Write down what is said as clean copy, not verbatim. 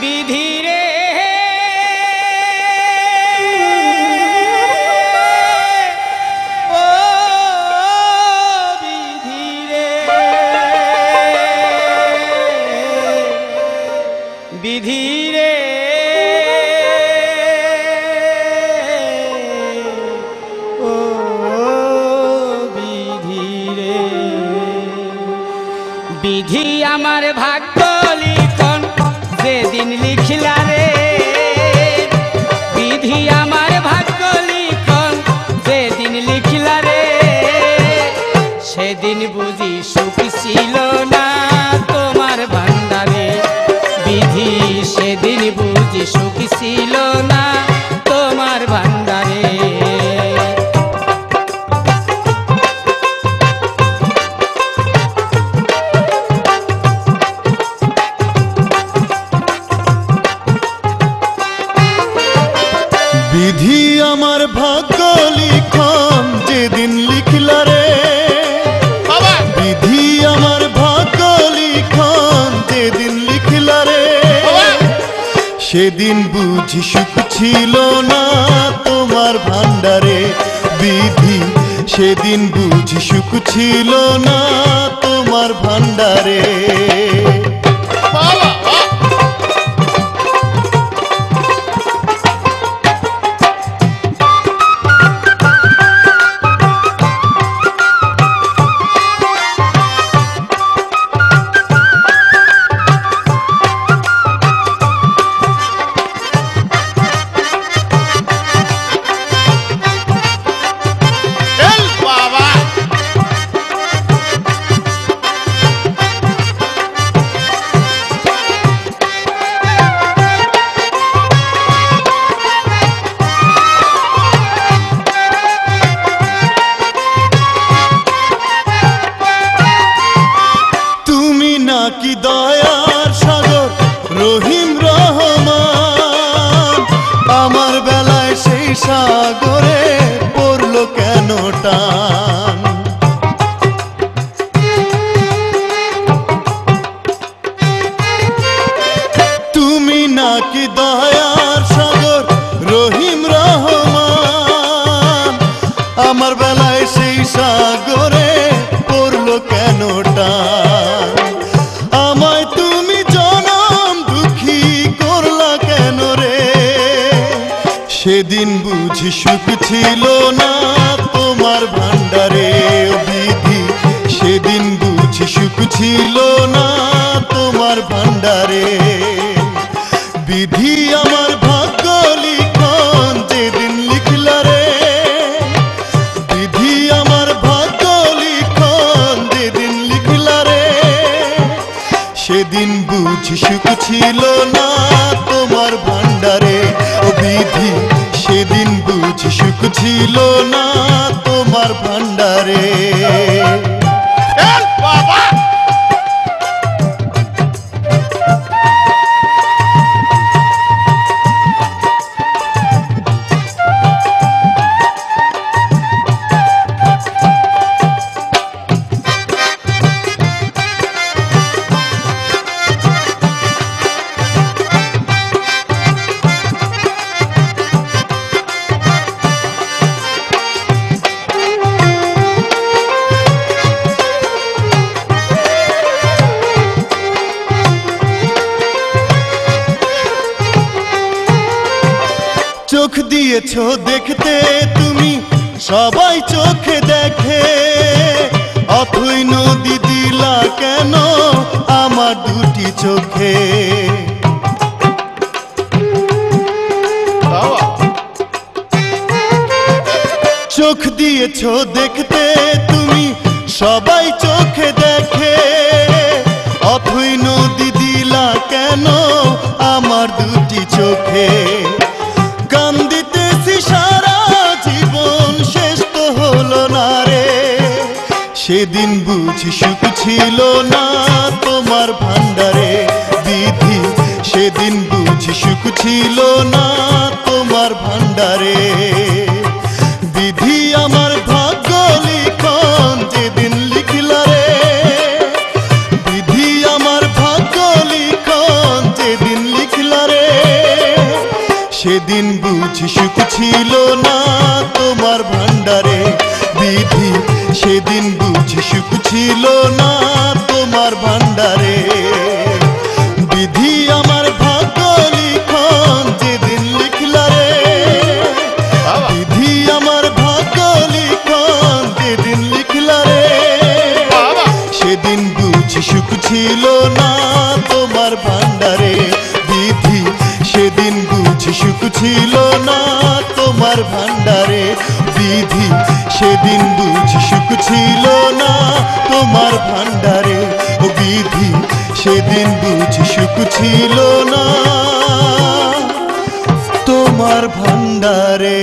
বিধি রে ও বিধি রে বিধি রে ও বিধি রে বিধি আমার ভাগ্য লিখন যেদিন লিখিলা রে বিধি আমার ভাগ্য লিখন যেদিন লিখিলা রে সেদিন বুঝি সুখ ছিল না তোমার ভান্ডারে বিধি সেদিন বুঝি সুখ ছিল না তোমার ভান্ডারে বিধি আমার ভাগ্য লিখন যেদিন লিখলা রে বিধি আমার ভাগ্য লিখন যেদিন লিখলা রে সেদিন বুঝি সুখ ছিল না তোমার ভান্ডারে বিধি সেদিন বুঝি সুখ ছিল না তোমার ভান্ডারে কি দয়ার সাগর রহিম রহমান আমার বেলায় সেই সাগরে পড়লো কেন টান তুমি নাকি দয়ার সাগর রহিম রহমান আমার বেলায় সেই সাগরে পড়লো কেন টান আমায় তুমি জনম দুঃখী করলা কেন রে সেদিন বুঝি সুখ ছিল না তোমার ভান্ডারে বিধি সেদিন বুঝি সুখ ছিল না তোমার ভান্ডারে বিধি আমার ভাগ্য লিখন যেদিন লিখলা রে বিধি আমার ভাগ্য লিখন যেদিন লিখলা রে সেদিন বুঝি সুখ ছিল না তোমার ভান্ডারে ও বিধি সেদিন বুঝি সুখ ছিল না তোমার ভান্ডারে চোখ দিয়েছো দেখতে তুমি সবাই চোখে দেখে অথই নদী দিলা কেন আমার দুটি চোখে চোখ দিয়েছো দেখতে তুমি সবাই চোখে দেখে অথই নদী দিলা কেন আমার দুটি চোখে কান্দিতেছি সারা জীবন শেষ তো হলো না রে সেদিন বুঝি সুখ ছিল না তোমার ভান্ডারে বিধি সেদিন বুঝি সুখ ছিল না তোমার ভান্ডারে বিধি আমার ভাগ্য লিখন যেদিন লিখলা রে বিধি আমার ভাগ্য লিখন যেদিন লিখলা বুঝি সুখ ছিল না তোমার ভান্ডারে বিধি সেদিন বুঝি সুখ ছিল না তোমার ভান্ডারে বিধি আমার ভাগ্য লিখন যেদিন লিখলা রে বিধি আমার ভাগ্য লিখন যেদিন লিখলা রে সেদিন বুঝি সুখ ছিল না তোমার ভান্ডারে বিধি সেদিন বুঝি সুখ ছিল না তোমার ভান্ডারে বিধি সেদিন বুঝি সুখ ছিল না তোমার ভান্ডারে ও বিধি সেদিন বুঝি সুখ ছিল না তোমার ভান্ডারে।